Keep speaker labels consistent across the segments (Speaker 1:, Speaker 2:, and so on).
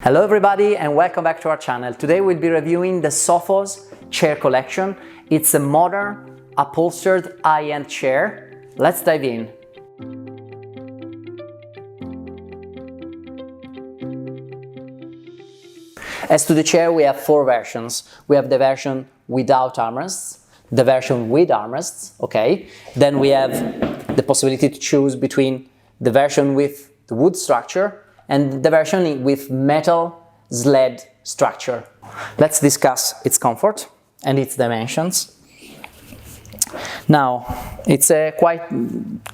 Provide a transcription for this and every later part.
Speaker 1: Hello everybody and welcome back to our channel. Today we'll be reviewing the Sophos chair collection. It's a modern, upholstered high-end chair. Let's dive in. As to the chair, we have four versions. We have the version without armrests, the version with armrests, okay? Then we have the possibility to choose between the version with the wood structure and the version with metal sled structure. Let's discuss its comfort and its dimensions. Now, it's a quite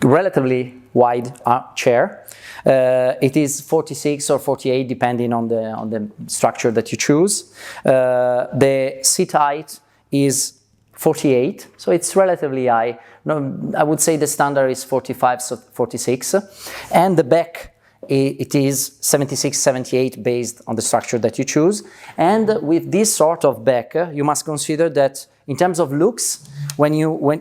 Speaker 1: relatively wide chair. It is 46 or 48 depending on the structure that you choose. The seat height is 48, so it's relatively high. No, I would say the standard is 45, so 46. And the back, it is 76, 78 based on the structure that you choose. And with this sort of back, you must consider that in terms of looks, when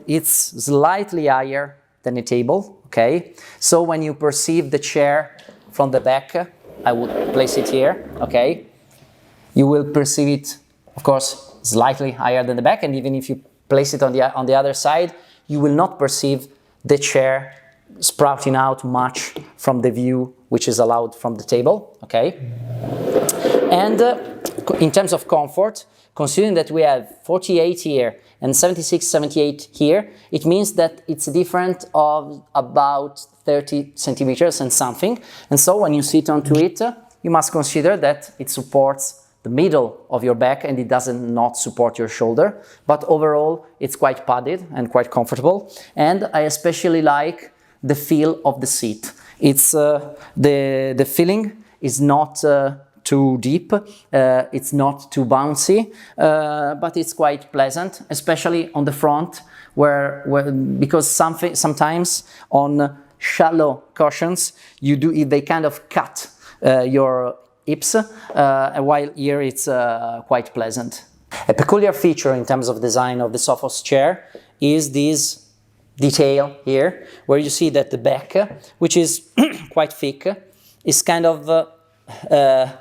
Speaker 1: it's slightly higher than a table, okay? So when you perceive the chair from the back, I would place it here, okay? You will perceive it, of course, slightly higher than the back, and even if you place it on the other side, you will not perceive the chair sprouting out much from the view which is allowed from the table, okay? And in terms of comfort, considering that we have 48 here and 76, 78 here, it means that it's a difference of about 30 centimeters and something. And so when you sit onto it, you must consider that it supports the middle of your back and it doesn't not support your shoulder. But overall, it's quite padded and quite comfortable. And I especially like the feel of the seat. It's the feeling is not too deep, it's not too bouncy, but it's quite pleasant, especially on the front, because sometimes on shallow cushions they kind of cut your hips, while here it's quite pleasant. A peculiar feature in terms of design of the Sophos chair is this detail here, where you see that the back, which is quite thick, is kind of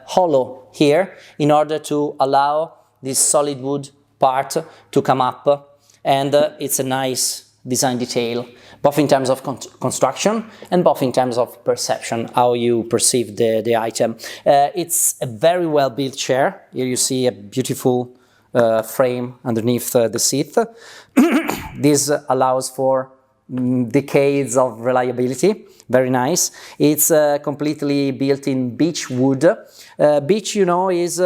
Speaker 1: hollow here in order to allow this solid wood part to come up, and it's a nice design detail, both in terms of construction and both in terms of perception, how you perceive the item. It's a very well built chair. Here you see a beautiful frame underneath the seat. This allows for decades of reliability. Very nice. It's completely built in beech wood. Beech, you know, is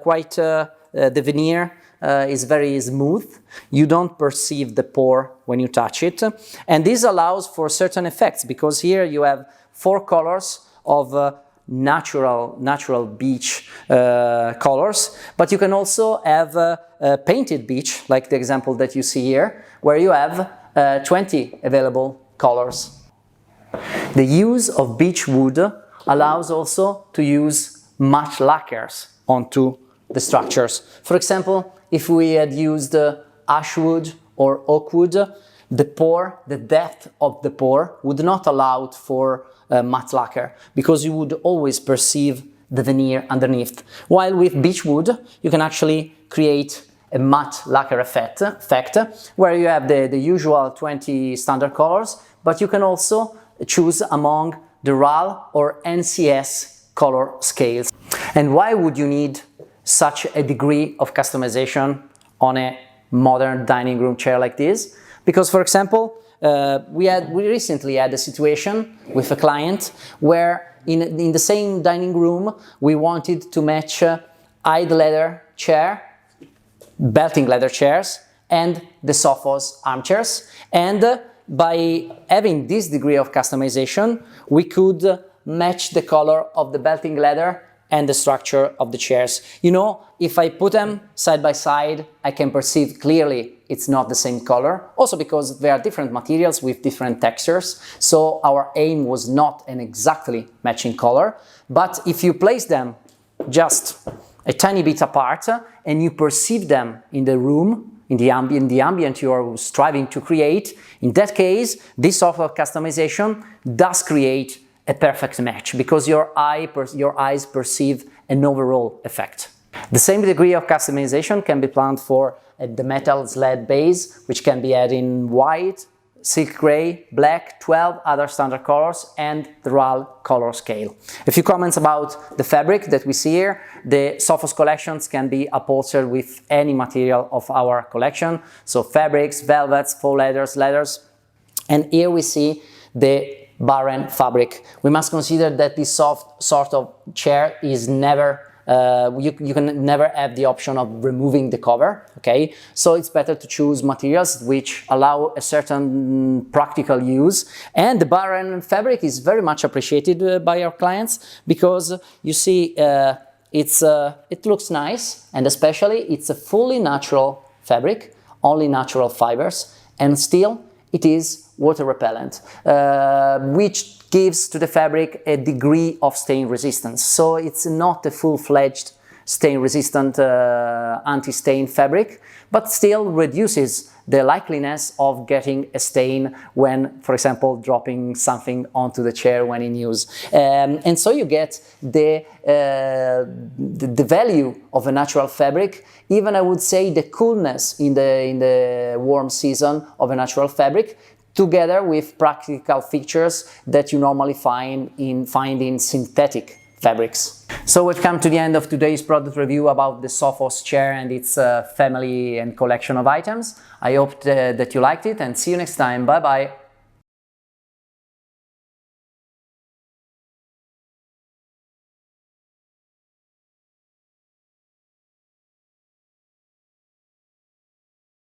Speaker 1: quite the veneer is very smooth. You don't perceive the pore when you touch it, and this allows for certain effects, because here you have four colors of natural beech colors, but you can also have painted beech, like the example that you see here, where you have 20 available colors. The use of beech wood allows also to use matte lacquers onto the structures. For example, if we had used ash wood or oak wood, the depth of the pore would not allow for matte lacquer, because you would always perceive the veneer underneath. While with beech wood, you can actually create a matte lacquer effect where you have the usual 20 standard colors, but you can also choose among the RAL or NCS color scales. And why would you need such a degree of customization on a modern dining room chair like this? Because, for example, we recently had a situation with a client where in the same dining room we wanted to match high leather chair, belting leather chairs, and the Sophos armchairs. And by having this degree of customization, we could match the color of the belting leather and the structure of the chairs. You know, if I put them side by side, I can perceive clearly it's not the same color. Also because there are different materials with different textures, so our aim was not an exactly matching color. But if you place them just a tiny bit apart and you perceive them in the room, in the ambient you are striving to create, in that case, this sort of customization does create a perfect match, because your eyes perceive an overall effect. The same degree of customization can be planned for the metal sled base, which can be had in white, silk grey, black, 12 other standard colors, and the RAL color scale. A few comments about the fabric that we see here. The Sophos collections can be upholstered with any material of our collection, so fabrics, velvets, faux leathers. And here we see the Barren fabric. We must consider that this sort of chair is never you can never have the option of removing the cover, okay? So it's better to choose materials which allow a certain practical use. And the Barren fabric is very much appreciated by our clients because you see it looks nice, and especially it's a fully natural fabric, only natural fibers, and still it is water repellent, which gives to the fabric a degree of stain resistance. So it's not a full-fledged stain-resistant anti-stain fabric, but still reduces the likeliness of getting a stain when, for example, dropping something onto the chair when in use. And so you get the value of a natural fabric, even I would say the coolness in the warm season of a natural fabric, together with practical features that you normally find in synthetic fabrics. So we've come to the end of today's product review about the Sophos chair and its family and collection of items. I hope that you liked it, and see you next time. Bye bye!